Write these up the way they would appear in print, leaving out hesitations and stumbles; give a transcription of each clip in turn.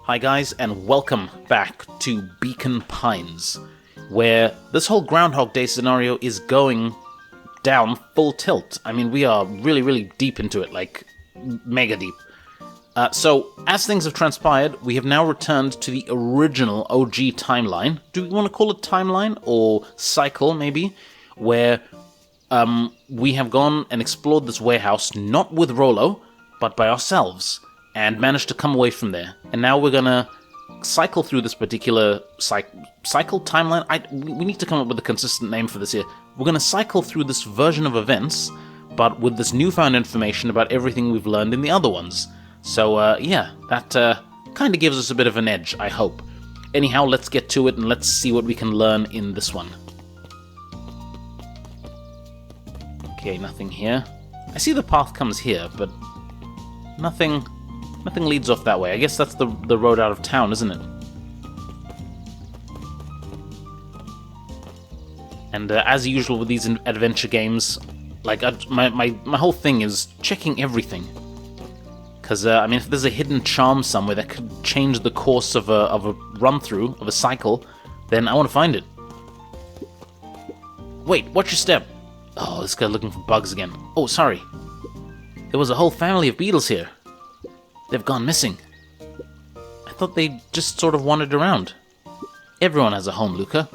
Hi guys, and welcome back to Beacon Pines, where this whole Groundhog Day scenario is going down full tilt. I mean, we are really deep into it, like, mega deep. So, as things have transpired, we have now returned to the original OG timeline. Do we want to call it timeline, or cycle, maybe? Where we have gone and explored this warehouse, not with Rollo, but by ourselves, and managed to come away from there. And now we're gonna cycle through this particular cycle timeline. We need to come up with a consistent name for this here. We're gonna cycle through this version of events, but with this newfound information about everything we've learned in the other ones. So, yeah, that kind of gives us a bit of an edge, I hope. Anyhow, let's get to it and let's see what we can learn in this one. Okay, nothing here. I see the path comes here, but nothing leads off that way. I guess that's the road out of town, isn't it? And as usual with these adventure games, like my whole thing is checking everything. Because I mean, if there's a hidden charm somewhere that could change the course of a run through of a cycle, then I want to find it. Wait, watch your step. Oh, this guy's looking for bugs again. Oh, sorry. There was a whole family of beetles here. They've gone missing. I thought they just sort of wandered around. Everyone has a home, Luka.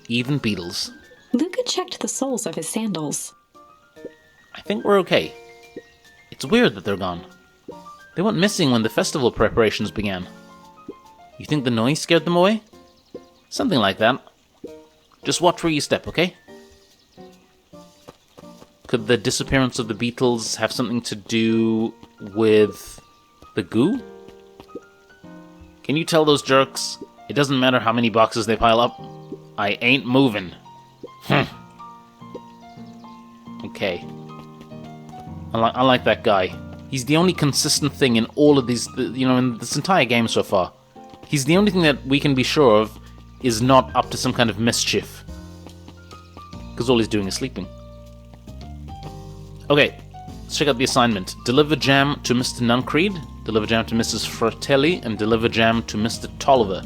Even beetles. Luka checked the soles of his sandals. I think we're okay. It's weird that they're gone. They went missing when the festival preparations began. You think the noise scared them away? Something like that. Just watch where you step, okay? Could the disappearance of the beetles have something to do with the goo? Can you tell those jerks? It doesn't matter how many boxes they pile up. I ain't moving. Okay. I like that guy. He's the only consistent thing in all of these, in this entire game so far. He's the only thing that we can be sure of is not up to some kind of mischief. Because all he's doing is sleeping. Okay, let's check out the assignment. Deliver jam to Mr. Nuncreed, deliver jam to Mrs. Fratelli, and deliver jam to Mr. Tolliver.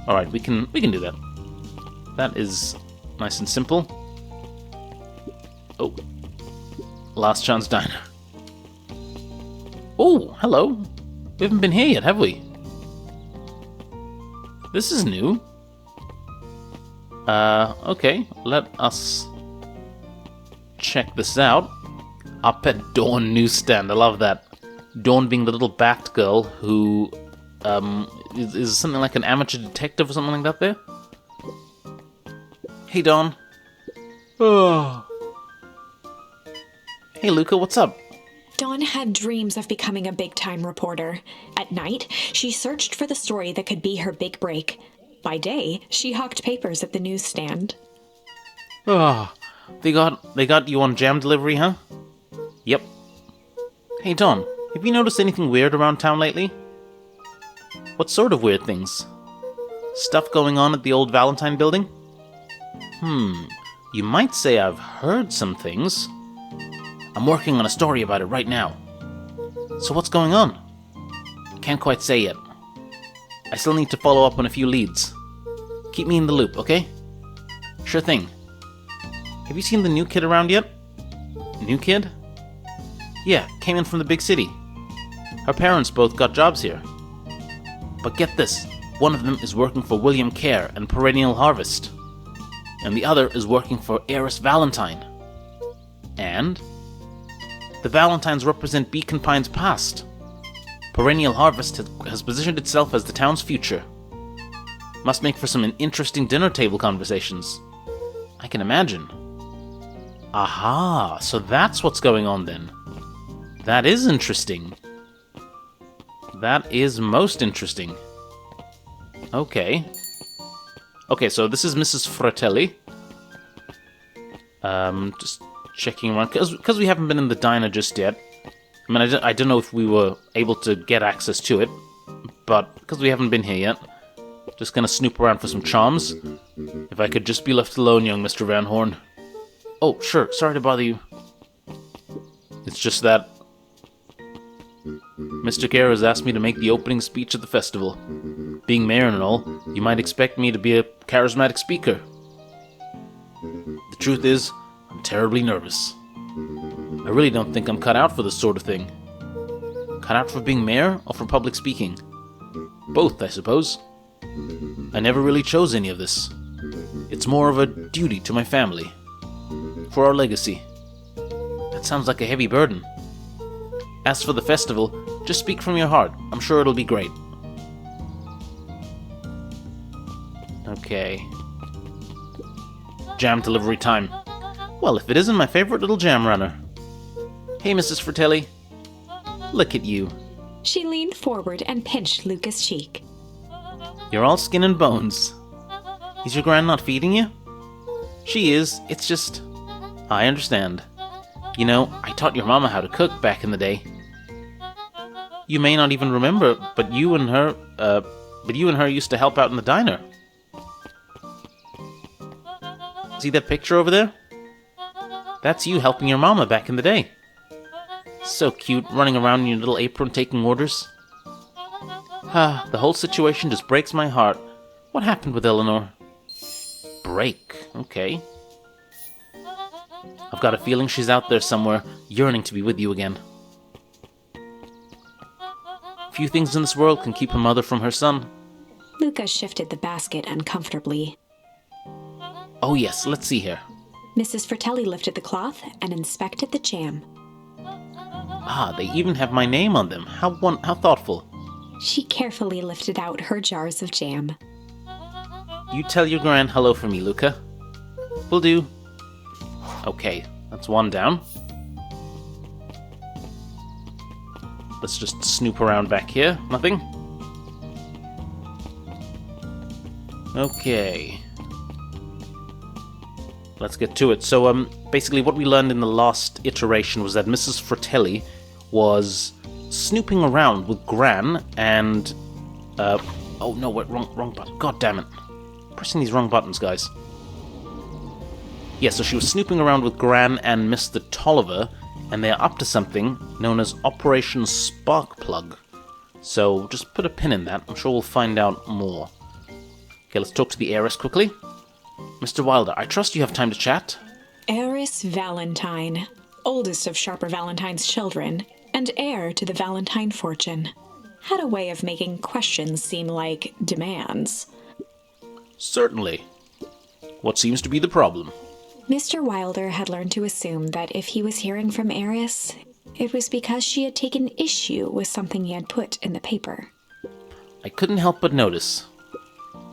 Alright, we can do that. That is nice and simple. Oh. Last Chance Diner. Oh, hello. We haven't been here yet, have we? This is new. Okay, let us check this out. Up at Dawn Newsstand, I love that. Dawn being the little bat girl who, is something like an amateur detective or something like that there? Hey, Dawn. Oh. Hey, Luka, what's up? Dawn had dreams of becoming a big-time reporter. At night, she searched for the story that could be her big break. By day, she hawked papers at the newsstand. Oh, they got you on jam delivery, huh? Yep. Hey, Dawn, have you noticed anything weird around town lately? What sort of weird things? Stuff going on at the old Valentine building? You might say I've heard some things. I'm working on a story about it right now. So what's going on? Can't quite say yet. I still need to follow up on a few leads. Keep me in the loop, okay? Sure thing. Have you seen the new kid around yet? New kid? Yeah, came in from the big city. Her parents both got jobs here. But get this, one of them is working for William Care and Perennial Harvest. And the other is working for Heiress Valentine. And the Valentines represent Beacon Pines' past. Perennial Harvest has positioned itself as the town's future. Must make for some interesting dinner table conversations. I can imagine. Aha, so that's what's going on then. That is interesting. That is most interesting. Okay. Okay, so this is Mrs. Fratelli. Just checking around, because we haven't been in the diner just yet. I mean, I don't know if we were able to get access to it, but because we haven't been here yet, just gonna snoop around for some charms. If I could just be left alone, young Mr. Van Horn. Oh, sure, sorry to bother you. It's just that Mr. Kerr has asked me to make the opening speech at the festival. Being mayor and all, you might expect me to be a charismatic speaker. The truth is, I'm terribly nervous. I really don't think I'm cut out for this sort of thing. Cut out for being mayor or for public speaking? Both, I suppose. I never really chose any of this. It's more of a duty to my family. For our legacy. That sounds like a heavy burden. As for the festival, just speak from your heart. I'm sure it'll be great. Okay. Jam delivery time. Well, if it isn't my favorite little jam runner. Hey, Mrs. Fratelli. Look at you. She leaned forward and pinched Luka's cheek. You're all skin and bones. Is your gran not feeding you? She is. It's just... I understand. You know, I taught your mama how to cook back in the day. You may not even remember, but you and her used to help out in the diner. See that picture over there? That's you helping your mama back in the day. So cute, running around in your little apron taking orders. The whole situation just breaks my heart. What happened with Eleanor? Break, okay. I've got a feeling she's out there somewhere, yearning to be with you again. Few things in this world can keep a mother from her son. Luka shifted the basket uncomfortably. Oh yes, let's see here. Mrs. Fratelli lifted the cloth and inspected the jam. They even have my name on them. How thoughtful. She carefully lifted out her jars of jam. You tell your gran hello for me, Luka. Will do. Okay, that's one down. Let's just snoop around back here. Nothing? Okay. Let's get to it. So, basically what we learned in the last iteration was that Mrs. Fratelli was snooping around with Gran and... oh no, what? Wrong button. God damn it. Pressing these wrong buttons, guys. Yeah, so she was snooping around with Gran and Mr. Tolliver, and they're up to something known as Operation Sparkplug. So, just put a pin in that. I'm sure we'll find out more. Okay, let's talk to the heiress quickly. Mr. Wilder, I trust you have time to chat? Heiress Valentine, oldest of Sharper Valentine's children, and heir to the Valentine fortune, had a way of making questions seem like demands. Certainly. What seems to be the problem? Mr. Wilder had learned to assume that if he was hearing from Heiress, it was because she had taken issue with something he had put in the paper. I couldn't help but notice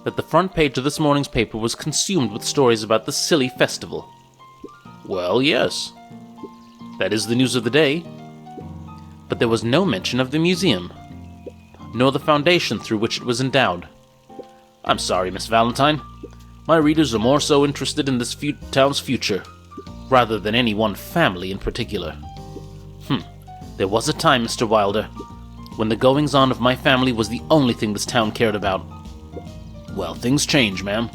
that the front page of this morning's paper was consumed with stories about the silly festival. Well, yes. That is the news of the day. But there was no mention of the museum, nor the foundation through which it was endowed. I'm sorry, Miss Valentine. My readers are more so interested in this town's future, rather than any one family in particular. There was a time, Mr. Wilder, when the goings-on of my family was the only thing this town cared about. Well, things change, ma'am.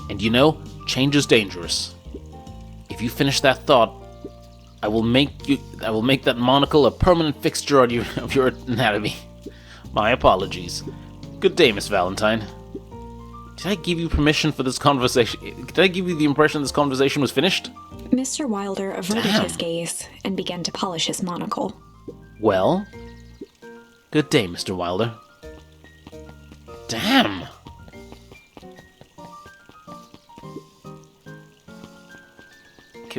And you know, change is dangerous. If you finish that thought, I will make that monocle a permanent fixture of your anatomy. My apologies. Good day, Miss Valentine. Did I give you permission for this conversation? Did I give you the impression this conversation was finished? Mr. Wilder averted his gaze and began to polish his monocle. Well, good day, Mr. Wilder. Damn!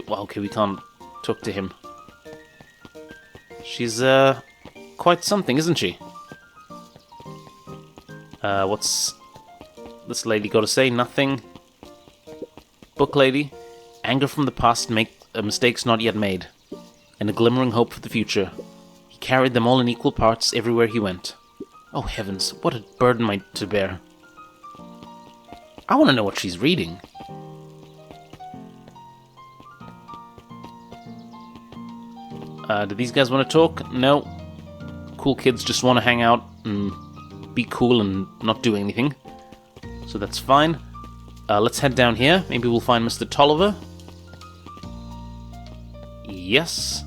Okay, we can't talk to him. She's, quite something, isn't she? What's this lady got to say? Nothing. Book lady. Anger from the past, make mistakes not yet made. And a glimmering hope for the future. He carried them all in equal parts everywhere he went. Oh heavens, what a burden to bear. I want to know what she's reading. Do these guys want to talk? No. Cool kids just want to hang out and be cool and not do anything. So that's fine. Let's head down here. Maybe we'll find Mr. Tolliver. Yes.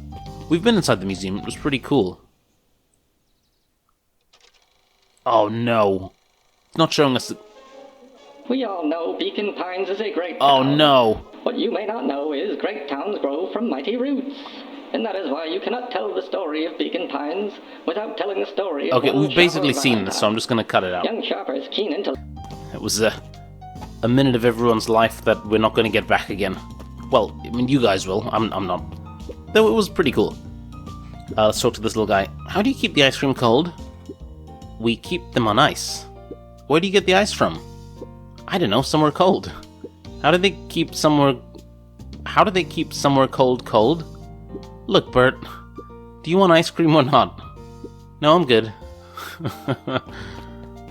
We've been inside the museum. It was pretty cool. Oh no. It's not showing us the... We all know Beacon Pines is a great Oh town. no. What you may not know is great towns grow from mighty roots. And that is why you cannot tell the story of Beacon Pines without telling the story of Okay, one we've basically Sharper seen this, so I'm just gonna cut it out. Young Sharper's keen into... It was a minute of everyone's life that we're not gonna get back again. Well, I mean, you guys will. I'm not. Though it was pretty cool. Let's talk to this little guy. How do you keep the ice cream cold? We keep them on ice. Where do you get the ice from? I don't know, somewhere cold. How do they keep somewhere cold? Look, Bert. Do you want ice cream or not? No, I'm good.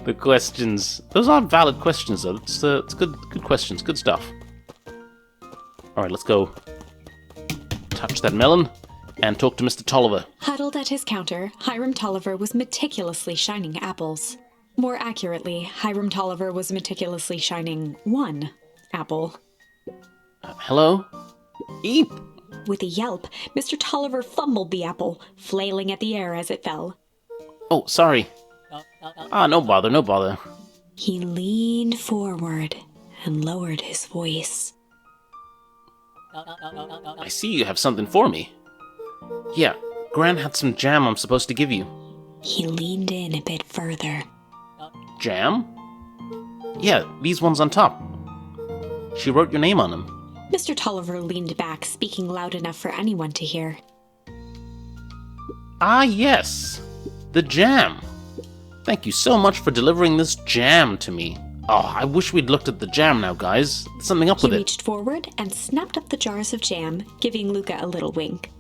The questions. Those aren't valid questions, though. It's good questions. Good stuff. Alright, let's go touch that melon and talk to Mr. Tolliver. Huddled at his counter, Hiram Tolliver was meticulously shining apples. More accurately, Hiram Tolliver was meticulously shining one apple. Hello? Eep! With a yelp, Mr. Tolliver fumbled the apple, flailing at the air as it fell. Oh, sorry. No bother, no bother. He leaned forward and lowered his voice. I see you have something for me. Yeah, Gran had some jam I'm supposed to give you. He leaned in a bit further. Jam? Yeah, these ones on top. She wrote your name on them. Mr. Tolliver leaned back, speaking loud enough for anyone to hear. Ah, yes. The jam. Thank you so much for delivering this jam to me. Oh, I wish we'd looked at the jam now, guys. There's something up with it. He reached forward and snapped up the jars of jam, giving Luka a little wink.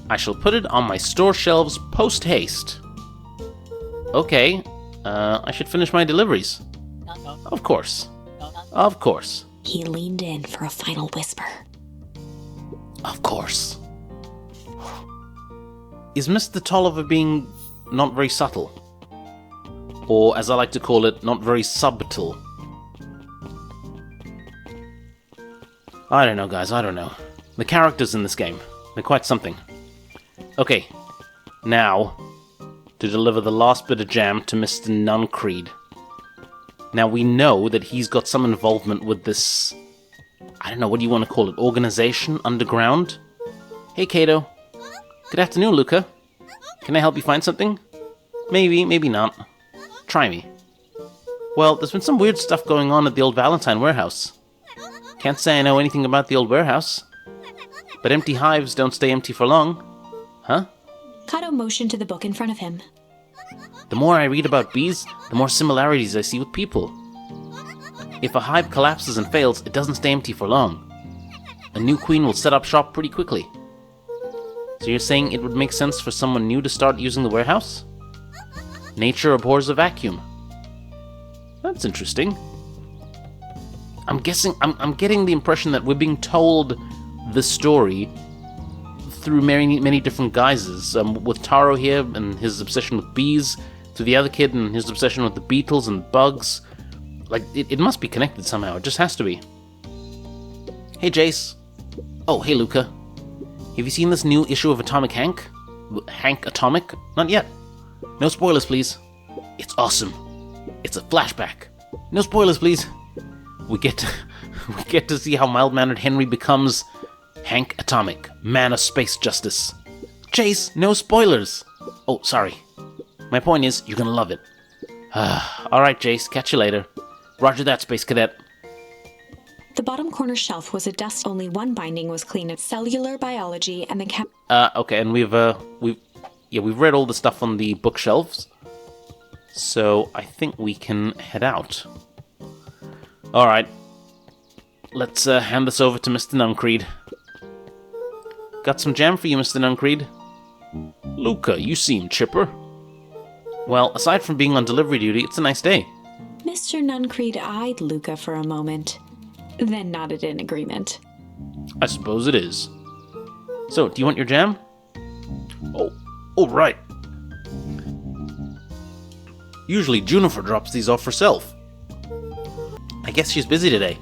I shall put it on my store shelves post-haste. Okay, I should finish my deliveries. Of course. Of course. He leaned in for a final whisper. Of course. Is Mr. Tolliver being not very subtle? Or, as I like to call it, not very subtle? I don't know, guys, I don't know. The characters in this game, they're quite something. Okay, now, to deliver the last bit of jam to Mr. Nuncreed. Now, we know that he's got some involvement with this... I don't know, what do you want to call it? Organization? Underground? Hey, Kato. Good afternoon, Luka. Can I help you find something? Maybe, maybe not. Try me. Well, there's been some weird stuff going on at the old Valentine warehouse. Can't say I know anything about the old warehouse. But empty hives don't stay empty for long. Huh? Kato motioned to the book in front of him. The more I read about bees, the more similarities I see with people. If a hive collapses and fails, it doesn't stay empty for long. A new queen will set up shop pretty quickly. So you're saying it would make sense for someone new to start using the warehouse? Nature abhors a vacuum. That's interesting. I'm getting the impression that we're being told the story through many different guises. With Taro here and his obsession with bees, to the other kid and his obsession with the beetles and bugs. Like, it must be connected somehow. It just has to be. Hey, Jace. Oh, hey, Luka. Have you seen this new issue of Atomic Hank? Hank Atomic? Not yet. No spoilers, please. It's awesome. It's a flashback. No spoilers, please. We get to see how mild-mannered Henry becomes Hank Atomic, man of space justice. Chase, no spoilers. Oh, sorry. My point is, you're gonna love it. Alright, Jace, catch you later. Roger that, Space Cadet. The bottom corner shelf was a dust. Only one binding was clean of cellular biology, and the Okay, and we've read all the stuff on the bookshelves. So I think we can head out. Alright. Let's hand this over to Mr. Nuncreed. Got some jam for you, Mr. Nuncreed. Luka, you seem chipper. Well, aside from being on delivery duty, it's a nice day. Mr. Nuncreed eyed Luka for a moment, then nodded in agreement. I suppose it is. So, do you want your jam? Oh, right. Usually Junifer drops these off herself. I guess she's busy today.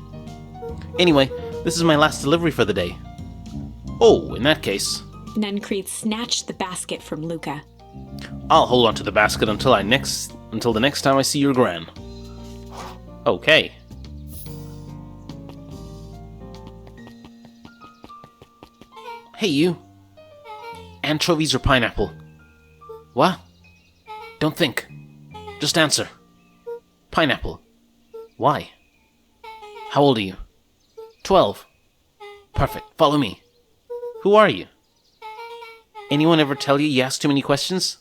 Anyway, this is my last delivery for the day. Oh, in that case... Nuncreed snatched the basket from Luka. I'll hold on to the basket until I next until the next time I see your gran. Okay. Hey, you. Anchovies or pineapple? What? Don't think. Just answer. Pineapple. Why? How old are you? 12. Perfect. Follow me. Who are you? Anyone ever tell you ask too many questions?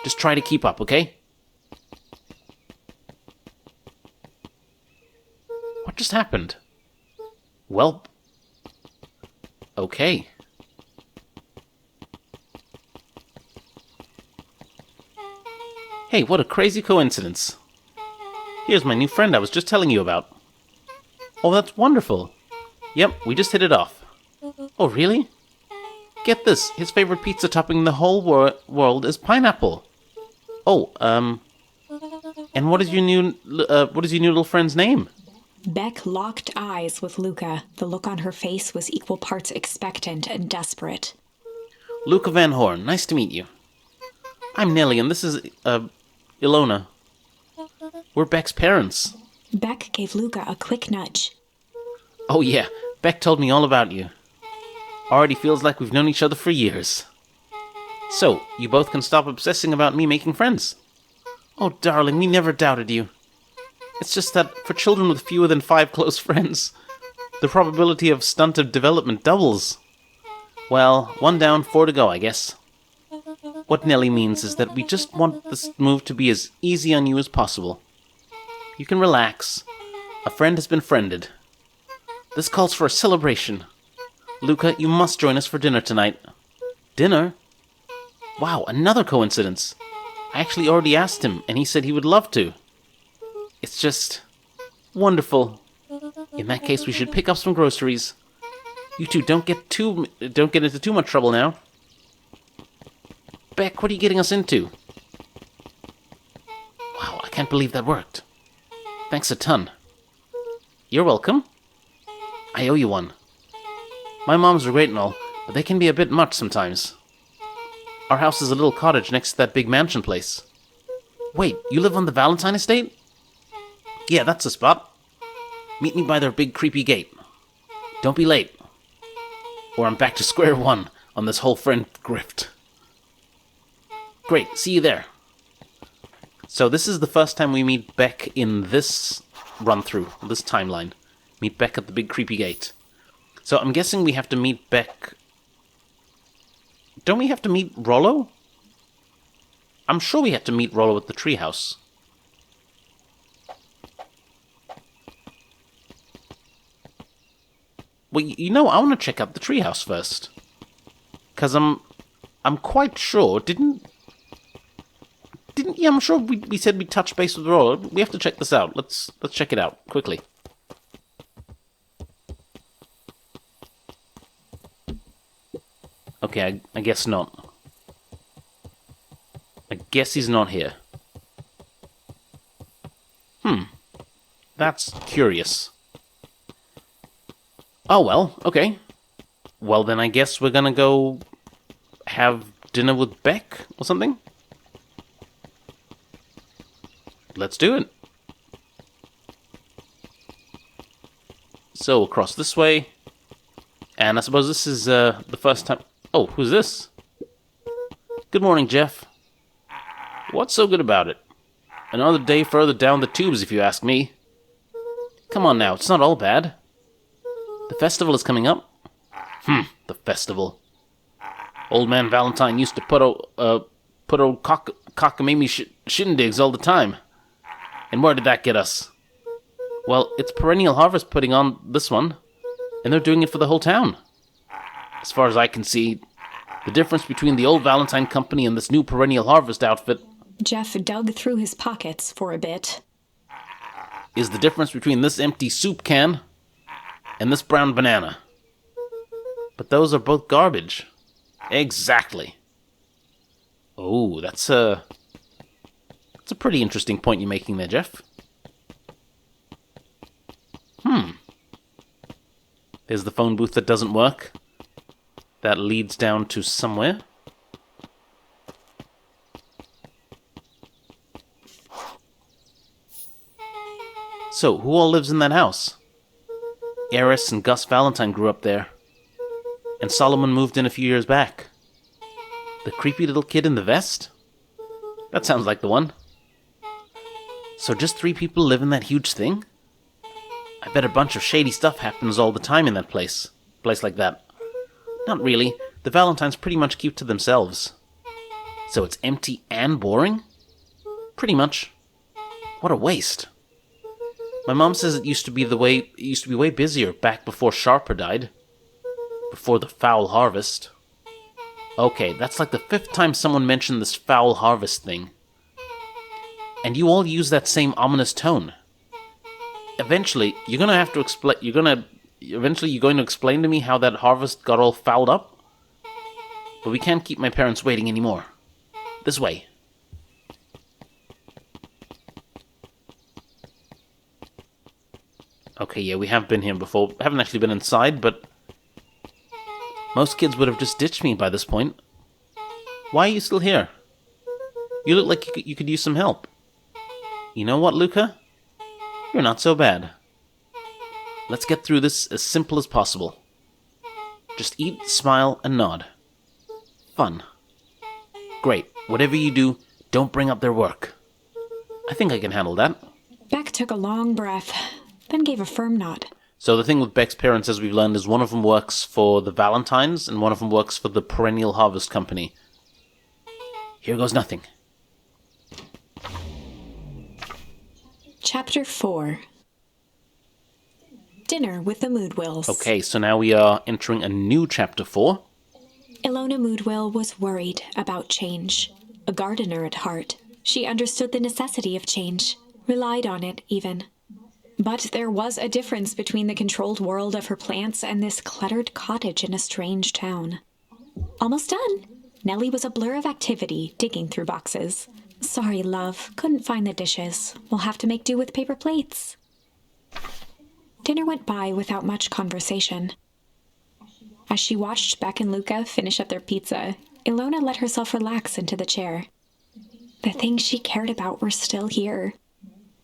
Just try to keep up, okay? What just happened? Well... Okay. Hey, what a crazy coincidence. Here's my new friend I was just telling you about. Oh, that's wonderful. Yep, we just hit it off. Oh, really? Get this, his favorite pizza topping in the whole world is pineapple. Oh, and what is your new little friend's name? Beck locked eyes with Luka. The look on her face was equal parts expectant and desperate. Luka Van Horn, nice to meet you. I'm Nellie, and this is, Ilona. We're Beck's parents. Beck gave Luka a quick nudge. Oh yeah, Beck told me all about you. Already feels like we've known each other for years. So, you both can stop obsessing about me making friends. Oh, darling, we never doubted you. It's just that, for children with fewer than 5 close friends, the probability of stunted development doubles. Well, 1 down, 4 to go, I guess. What Nellie means is that we just want this move to be as easy on you as possible. You can relax. A friend has been friended. This calls for a celebration. Luka, you must join us for dinner tonight. Dinner? Wow, another coincidence. I actually already asked him, and he said he would love to. It's just... wonderful. In that case, we should pick up some groceries. You two don't get into too much trouble now. Beck, what are you getting us into? Wow, I can't believe that worked. Thanks a ton. You're welcome. I owe you one. My moms are great and all, but they can be a bit much sometimes. Our house is a little cottage next to that big mansion place. Wait, you live on the Valentine estate? Yeah, that's the spot. Meet me by their big creepy gate. Don't be late. Or I'm back to square one on this whole friend grift. Great, see you there. So this is the first time we meet Beck in this run-through, this timeline. Meet Beck at the big creepy gate. So I'm guessing we have to meet Beck... Don't we have to meet Rollo? I'm sure we had to meet Rollo at the treehouse. Well, you know, I want to check out the treehouse first. Because I'm quite sure, yeah, I'm sure we said we'd touch base with Rollo. We have to check this out. Let's check it out, quickly. Okay, I guess not. I guess he's not here. That's curious. Oh, well, okay. Well, then I guess we're gonna go have dinner with Beck or something? Let's do it. So, across this way. And I suppose this is the first time... Oh, who's this? Good morning, Jeff. What's so good about it? Another day further down the tubes, if you ask me. Come on now, it's not all bad. The festival is coming up. The festival. Old man Valentine used to put old cockamamie shindigs all the time. And where did that get us? Well, it's Perennial Harvest putting on this one, and they're doing it for the whole town. As far as I can see, the difference between the old Valentine Company and this new Perennial Harvest outfit... Jeff dug through his pockets for a bit. ...is the difference between this empty soup can and this brown banana. But those are both garbage. Exactly. Oh, that's a pretty interesting point you're making there, Jeff. There's the phone booth that doesn't work. That leads down to somewhere. So, who all lives in that house? Eris and Gus Valentine grew up there. And Solomon moved in a few years back. The creepy little kid in the vest? That sounds like the one. So just 3 people live in that huge thing? I bet a bunch of shady stuff happens all the time in that place. Place like that. Not really. The Valentines pretty much keep to themselves. So it's empty and boring? Pretty much. What a waste. My mom says it used to be way busier back before Sharper died. Before the foul harvest. Okay, that's like the 5th time someone mentioned this foul harvest thing. And you all use that same ominous tone. Eventually, you're going to explain to me how that harvest got all fouled up? But we can't keep my parents waiting anymore. This way. Okay, yeah, we have been here before. We haven't actually been inside, but most kids would have just ditched me by this point. Why are you still here? You look like you could use some help. You know what, Luka? You're not so bad. Let's get through this as simple as possible. Just eat, smile, and nod. Fun. Great. Whatever you do, don't bring up their work. I think I can handle that. Beck took a long breath, then gave a firm nod. So the thing with Beck's parents, as we've learned, is one of them works for the Valentines and one of them works for the Perennial Harvest Company. Here goes nothing. Chapter 4. Dinner with the MOEDWILS. Okay, so now we are entering a new Chapter 4. Ilona MOEDWIL was worried about change. A gardener at heart, she understood the necessity of change, relied on it even. But there was a difference between the controlled world of her plants and this cluttered cottage in a strange town. Almost done. Nellie was a blur of activity, digging through boxes. Sorry, love. Couldn't find the dishes. We'll have to make do with paper plates. Dinner went by without much conversation. As she watched Beck and Luka finish up their pizza, Ilona let herself relax into the chair. The things she cared about were still here.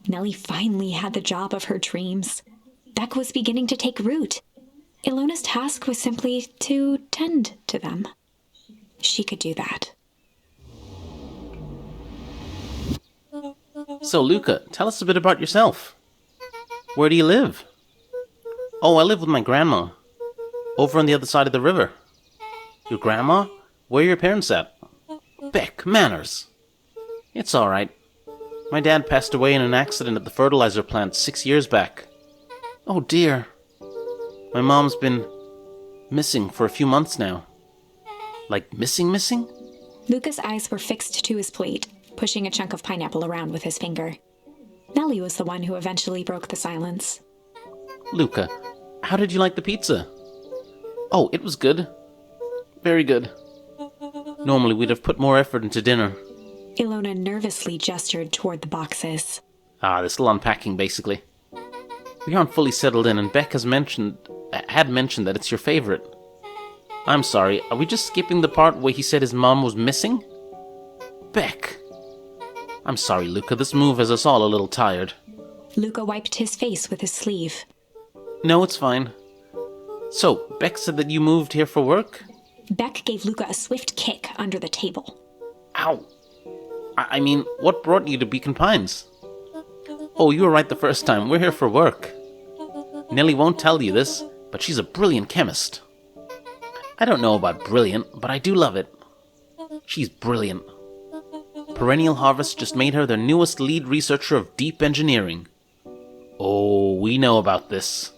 Nellie finally had the job of her dreams. Beck was beginning to take root. Ilona's task was simply to tend to them. She could do that. So, Luka, tell us a bit about yourself. Where do you live? Oh, I live with my grandma. Over on the other side of the river. Your grandma? Where are your parents at? Beck, manners. It's alright. My dad passed away in an accident at the fertilizer plant 6 years back. Oh dear. My mom's been missing for a few months now. Like missing? Luka's eyes were fixed to his plate, pushing a chunk of pineapple around with his finger. Nellie was the one who eventually broke the silence. Luka, how did you like the pizza? Oh, it was good. Very good. Normally we'd have put more effort into dinner. Ilona nervously gestured toward the boxes. They're still unpacking, basically. We aren't fully settled in, and Beck had mentioned that it's your favorite. I'm sorry, are we just skipping the part where he said his mom was missing? Beck! I'm sorry, Luka, this move has us all a little tired. Luka wiped his face with his sleeve. No, it's fine. So, Beck said that you moved here for work? Beck gave Luka a swift kick under the table. Ow! I mean, what brought you to Beacon Pines? Oh, you were right the first time. We're here for work. Nellie won't tell you this, but she's a brilliant chemist. I don't know about brilliant, but I do love it. She's brilliant. Perennial Harvest just made her their newest lead researcher of deep engineering. Oh, we know about this.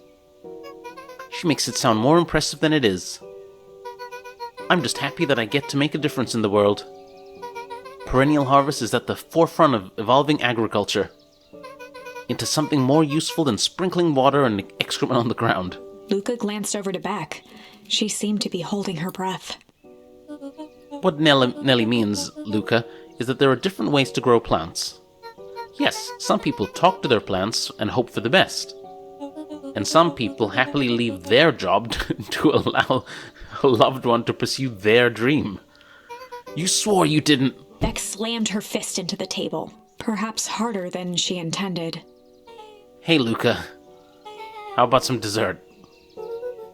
She makes it sound more impressive than it is. I'm just happy that I get to make a difference in the world. Perennial Harvest is at the forefront of evolving agriculture into something more useful than sprinkling water and excrement on the ground. Luka glanced over to Beck. She seemed to be holding her breath. What Nellie means, Luka, is that there are different ways to grow plants. Yes, some people talk to their plants and hope for the best. And some people happily leave their job to allow a loved one to pursue their dream. You swore you didn't... Beck slammed her fist into the table, perhaps harder than she intended. Hey, Luka. How about some dessert?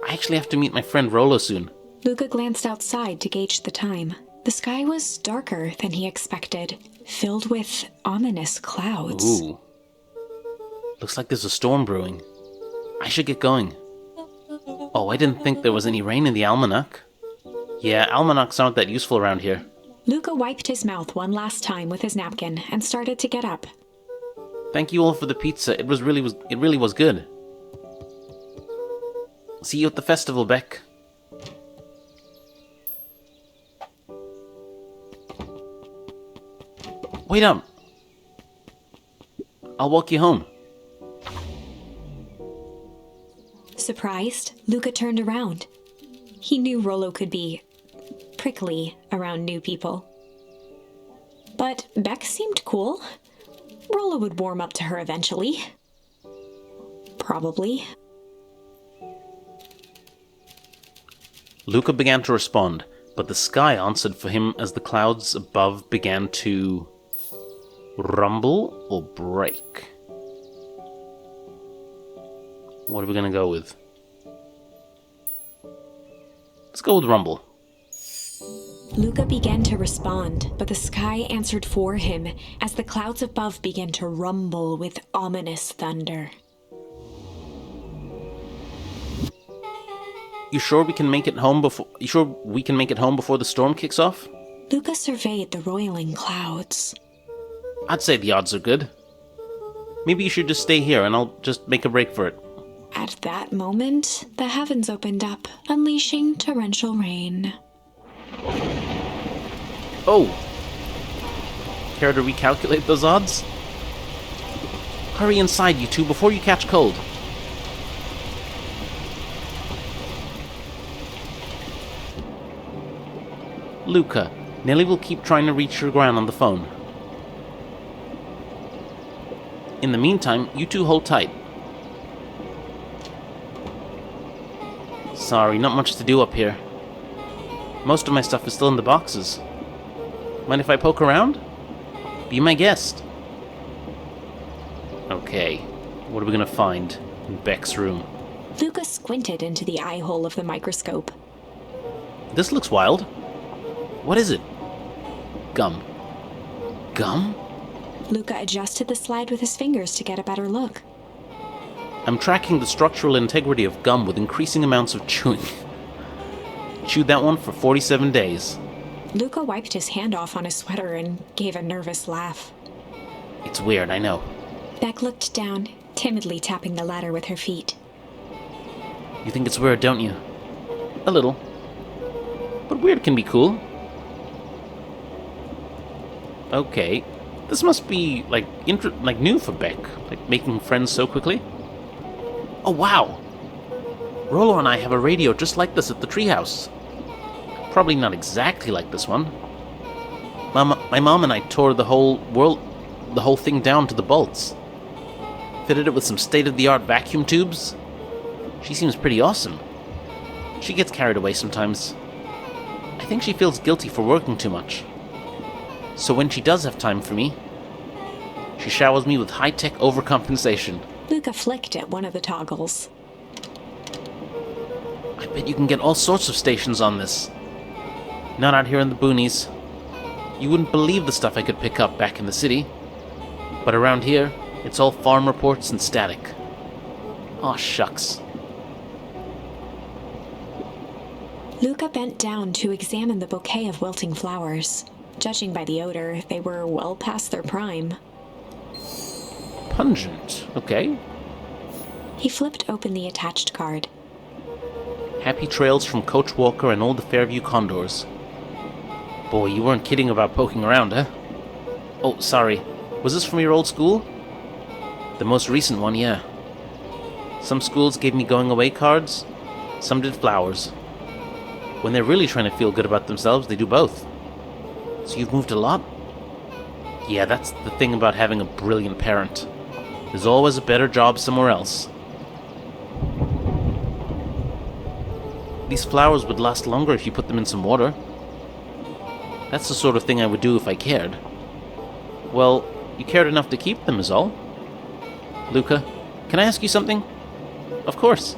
I actually have to meet my friend Rolo soon. Luka glanced outside to gauge the time. The sky was darker than he expected, filled with ominous clouds. Ooh. Looks like there's a storm brewing. I should get going. Oh, I didn't think there was any rain in the almanac. Yeah, almanacs aren't that useful around here. Luka wiped his mouth one last time with his napkin and started to get up. Thank you all for the pizza. It really was good. See you at the festival, Beck. Wait up. I'll walk you home. Surprised, Luka turned around. He knew Rolo could be prickly around new people. But Beck seemed cool. Rolo would warm up to her eventually. Probably. Luka began to respond, but the sky answered for him as the clouds above began to rumble or break. What are we going to go with? Let's go with rumble. Luka began to respond, but the sky answered for him as the clouds above began to rumble with ominous thunder. You sure we can make it home before the storm kicks off? Luka surveyed the roiling clouds. I'd say the odds are good. Maybe you should just stay here and I'll just make a break for it. At that moment, the heavens opened up, unleashing torrential rain. Oh! Care to recalculate those odds? Hurry inside, you two, before you catch cold. Luka, Nelly will keep trying to reach your gran on the phone. In the meantime, you two hold tight. Sorry, not much to do up here. Most of my stuff is still in the boxes. Mind if I poke around? Be my guest. Okay, what are we gonna find in Beck's room? Luka squinted into the eye hole of the microscope. This looks wild. What is it? Gum. Gum? Luka adjusted the slide with his fingers to get a better look. I'm tracking the structural integrity of gum with increasing amounts of chewing. Chewed that one for 47 days. Luka wiped his hand off on his sweater and gave a nervous laugh. It's weird, I know. Beck looked down, timidly tapping the ladder with her feet. You think it's weird, don't you? A little. But weird can be cool. Okay. This must be, like new for Beck. Like, making friends so quickly. Oh, wow! Rolo and I have a radio just like this at the treehouse. Probably not exactly like this one. My mom and I tore the whole thing down to the bolts. Fitted it with some state-of-the-art vacuum tubes. She seems pretty awesome. She gets carried away sometimes. I think she feels guilty for working too much. So when she does have time for me, she showers me with high-tech overcompensation. Luka flicked at one of the toggles. I bet you can get all sorts of stations on this. Not out here in the boonies. You wouldn't believe the stuff I could pick up back in the city. But around here, it's all farm reports and static. Aw, shucks. Luka bent down to examine the bouquet of wilting flowers. Judging by the odor, they were well past their prime. Pungent, okay. He flipped open the attached card. Happy trails from Coach Walker and all the Fairview Condors. Boy, you weren't kidding about poking around, huh? Oh, sorry. Was this from your old school? The most recent one, yeah. Some schools gave me going-away cards. Some did flowers. When they're really trying to feel good about themselves, they do both. So you've moved a lot? Yeah, that's the thing about having a brilliant parent. There's always a better job somewhere else. These flowers would last longer if you put them in some water. That's the sort of thing I would do if I cared. Well, you cared enough to keep them is all. Luka, Can I ask you something? Of course.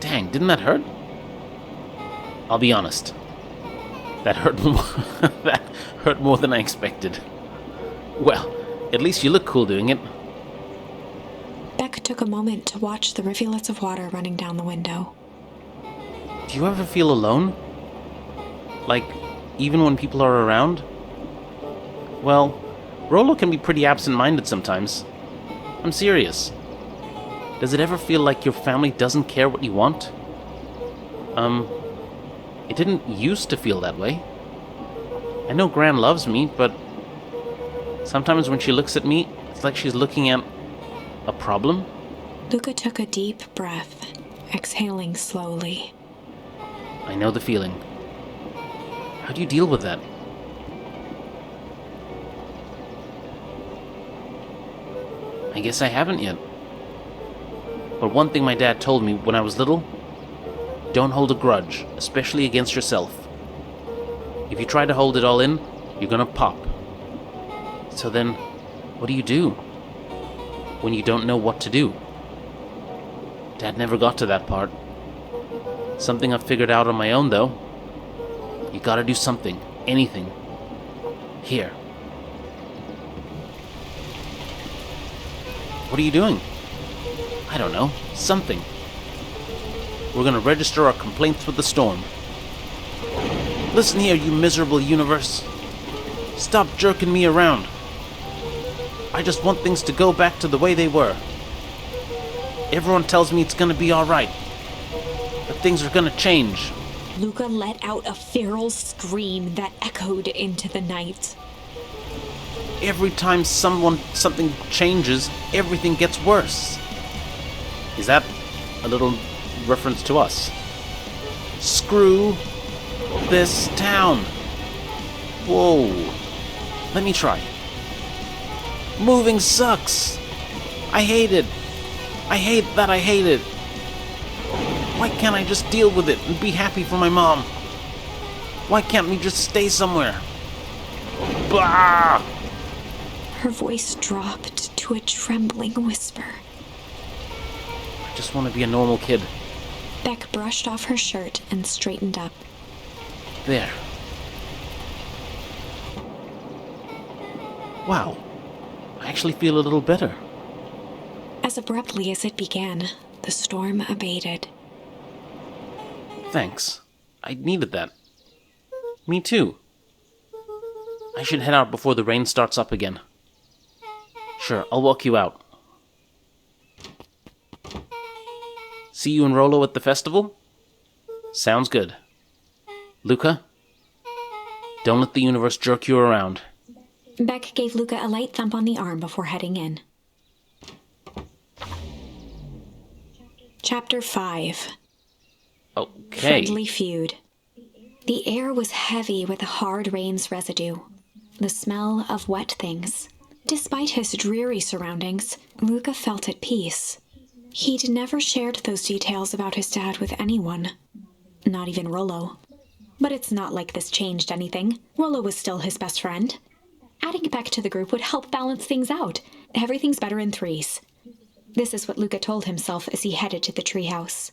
Dang, didn't that hurt? I'll be honest. That hurt more. That hurt more than I expected. Well, at least you look cool doing it. Beck took a moment to watch the rivulets of water running down the window. Do you ever feel alone? Like, even when people are around? Well, Rollo can be pretty absent-minded sometimes. I'm serious. Does it ever feel like your family doesn't care what you want? It didn't used to feel that way. I know Gran loves me, but sometimes when she looks at me, it's like she's looking at a problem. Luka took a deep breath, exhaling slowly. I know the feeling. How do you deal with that? I guess I haven't yet. But one thing my dad told me when I was little, don't hold a grudge, especially against yourself. If you try to hold it all in, you're gonna pop. So then, what do? When you don't know what to do? Dad never got to that part. Something I've figured out on my own, though. You gotta do something. Anything. Here. What are you doing? I don't know. Something. We're gonna register our complaints with the storm. Listen here, you miserable universe. Stop jerking me around. I just want things to go back to the way they were. Everyone tells me it's gonna be alright. But things are gonna change. Luka let out a feral scream that echoed into the night. Every time something changes, everything gets worse. Is that a little reference to us? Screw this town. Whoa. Let me try. Moving sucks. I hate it. I hate it. Why can't I just deal with it and be happy for my mom? Why can't we just stay somewhere? Bah! Her voice dropped to a trembling whisper. I just want to be a normal kid. Beck brushed off her shirt and straightened up. There. Wow. I actually feel a little better. As abruptly as it began, the storm abated. Thanks. I needed that. Me too. I should head out before the rain starts up again. Sure, I'll walk you out. See you and Rollo at the festival? Sounds good. Luka, don't let the universe jerk you around. Beck gave Luka a light thump on the arm before heading in. Chapter 5. Okay. Friendly feud. The air was heavy with the hard rain's residue, the smell of wet things. Despite his dreary surroundings, Luka felt at peace. He'd never shared those details about his dad with anyone, not even Rollo. But it's not like this changed anything. Rollo was still his best friend. Adding Beck to the group would help balance things out. Everything's better in threes. This is what Luka told himself as he headed to the treehouse.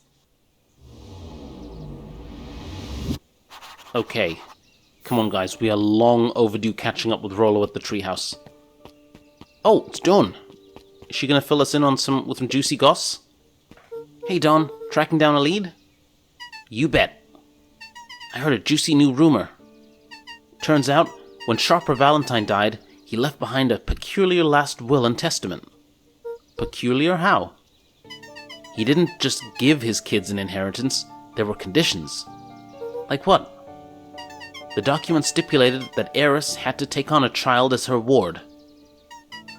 Okay. Come on, guys. We are long overdue catching up with Rollo at the treehouse. Oh, it's Dawn. Is she gonna fill us in on with some juicy goss? Hey, Dawn. Tracking down a lead? You bet. I heard a juicy new rumor. Turns out, when Sharper Valentine died, he left behind a peculiar last will and testament. Peculiar how? He didn't just give his kids an inheritance, there were conditions. Like what? The document stipulated that Eris had to take on a child as her ward.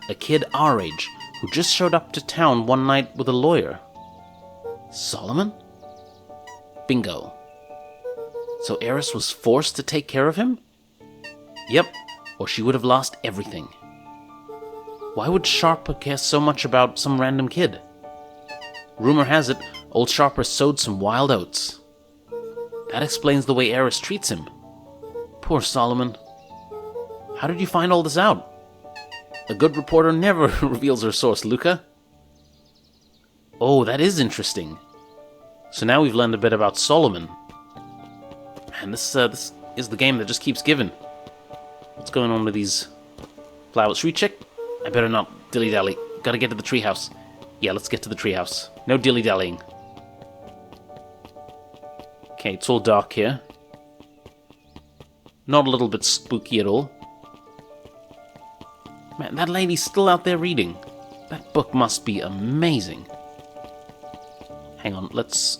A kid our age, who just showed up to town one night with a lawyer. Solomon? Bingo. So Eris was forced to take care of him? Yep, or she would have lost everything. Why would Sharper care so much about some random kid? Rumor has it, old Sharper sowed some wild oats. That explains the way Eris treats him. Poor Solomon. How did you find all this out? A good reporter never reveals her source, Luka. Oh, that is interesting. So now we've learned a bit about Solomon. Man, this is the game that just keeps giving. What's going on with these flowers? Should we check? I better not dilly-dally. Gotta get to the treehouse. Yeah, let's get to the treehouse. No dilly-dallying. Okay, it's all dark here. Not a little bit spooky at all. Man, that lady's still out there reading. That book must be amazing. Hang on, let's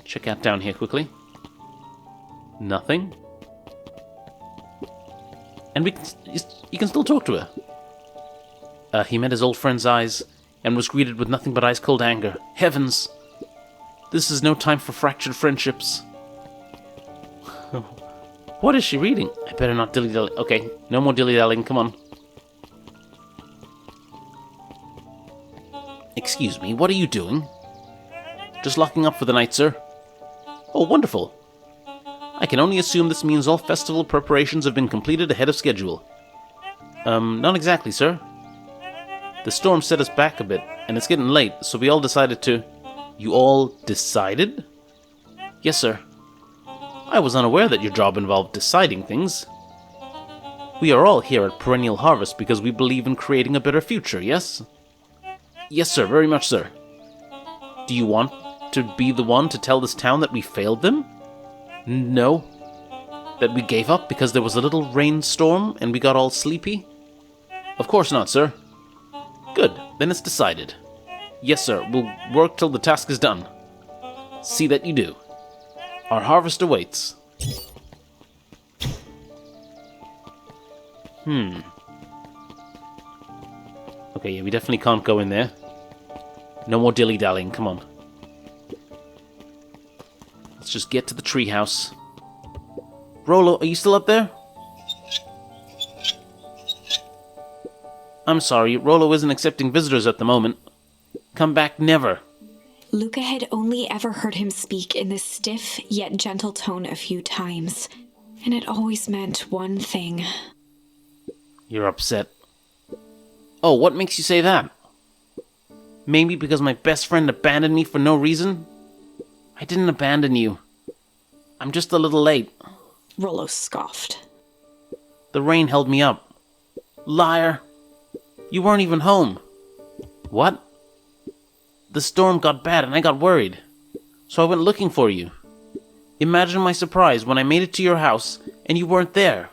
check out down here quickly. Nothing. And you can still talk to her. He met his old friend's eyes and was greeted with nothing but ice-cold anger. Heavens! This is no time for fractured friendships. What is she reading? I better not dilly-dally. Okay, no more dilly-dallying, come on. Excuse me, what are you doing? Just locking up for the night, sir. Oh, wonderful. I can only assume this means all festival preparations have been completed ahead of schedule. Not exactly, sir. The storm set us back a bit, and it's getting late, so we all decided to... You all decided? Yes, sir. I was unaware that your job involved deciding things. We are all here at Perennial Harvest because we believe in creating a better future, yes? Yes, sir, very much, sir. Do you want to be the one to tell this town that we failed them? No. That we gave up because there was a little rainstorm and we got all sleepy? Of course not, sir. Good, then it's decided. Yes, sir, we'll work till the task is done. See that you do. Our harvest awaits. Okay, yeah, we definitely can't go in there. No more dilly-dallying, come on. Let's just get to the treehouse. Rolo, are you still up there? I'm sorry, Rolo isn't accepting visitors at the moment. Come back never. Luka had only ever heard him speak in this stiff yet gentle tone a few times, and it always meant one thing. You're upset. Oh, what makes you say that? Maybe because my best friend abandoned me for no reason? I didn't abandon you. I'm just a little late. Rolo scoffed. The rain held me up. Liar. You weren't even home. What? The storm got bad and I got worried. So I went looking for you. Imagine my surprise when I made it to your house and you weren't there.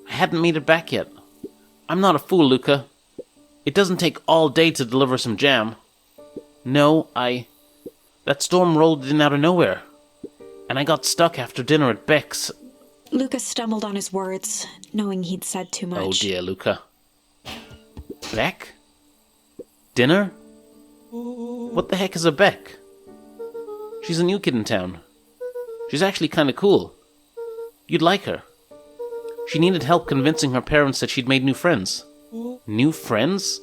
I hadn't made it back yet. I'm not a fool, Luka. It doesn't take all day to deliver some jam. No, That storm rolled in out of nowhere. And I got stuck after dinner at Beck's. Luka stumbled on his words, knowing he'd said too much. Oh dear, Luka. Beck? Dinner? What the heck is a Beck? She's a new kid in town. She's actually kinda cool. You'd like her. She needed help convincing her parents that she'd made new friends. New friends?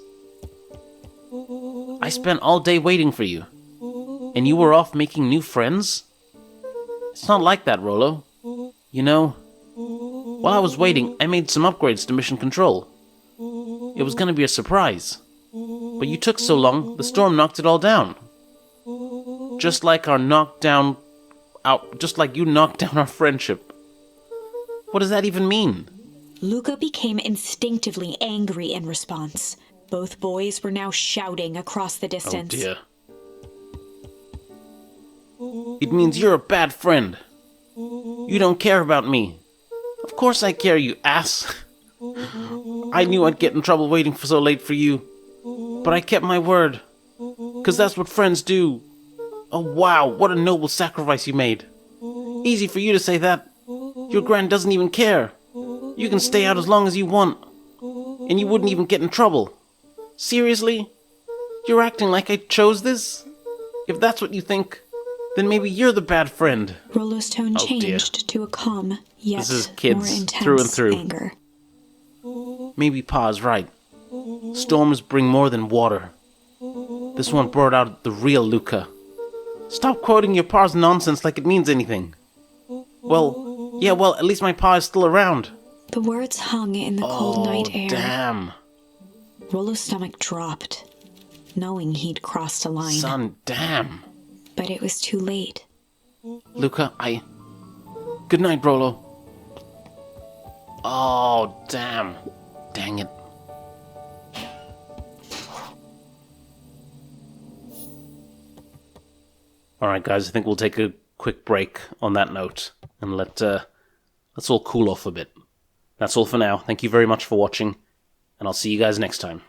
I spent all day waiting for you. And you were off making new friends? It's not like that, Rolo. You know, while I was waiting, I made some upgrades to Mission Control. It was gonna be a surprise. But you took so long, the storm knocked it all down. Just like you knocked down our friendship. What does that even mean? Luka became instinctively angry in response. Both boys were now shouting across the distance. Oh dear. It means you're a bad friend. You don't care about me. Of course I care, you ass. I knew I'd get in trouble waiting for so late for you. But I kept my word. 'Cause that's what friends do. Oh wow, what a noble sacrifice you made. Easy for you to say that. Your grand doesn't even care. You can stay out as long as you want. And you wouldn't even get in trouble. Seriously? You're acting like I chose this? If that's what you think, then maybe you're the bad friend. Rolo's tone Oh, changed to a calm, yet This is kids more intense through and through. anger. Maybe Pa's right. Storms bring more than water. This one brought out the real Luka. Stop quoting your Pa's nonsense like it means anything. Well, at least my Pa is still around. The words hung in the cold night air. Damn. Rollo's stomach dropped, knowing he'd crossed a line. Son, damn. But it was too late. Luka, Good night, Rollo. Oh, damn. Dang it. Alright, guys, I think we'll take a quick break on that note and let's all cool off a bit. That's all for now. Thank you very much for watching, and I'll see you guys next time.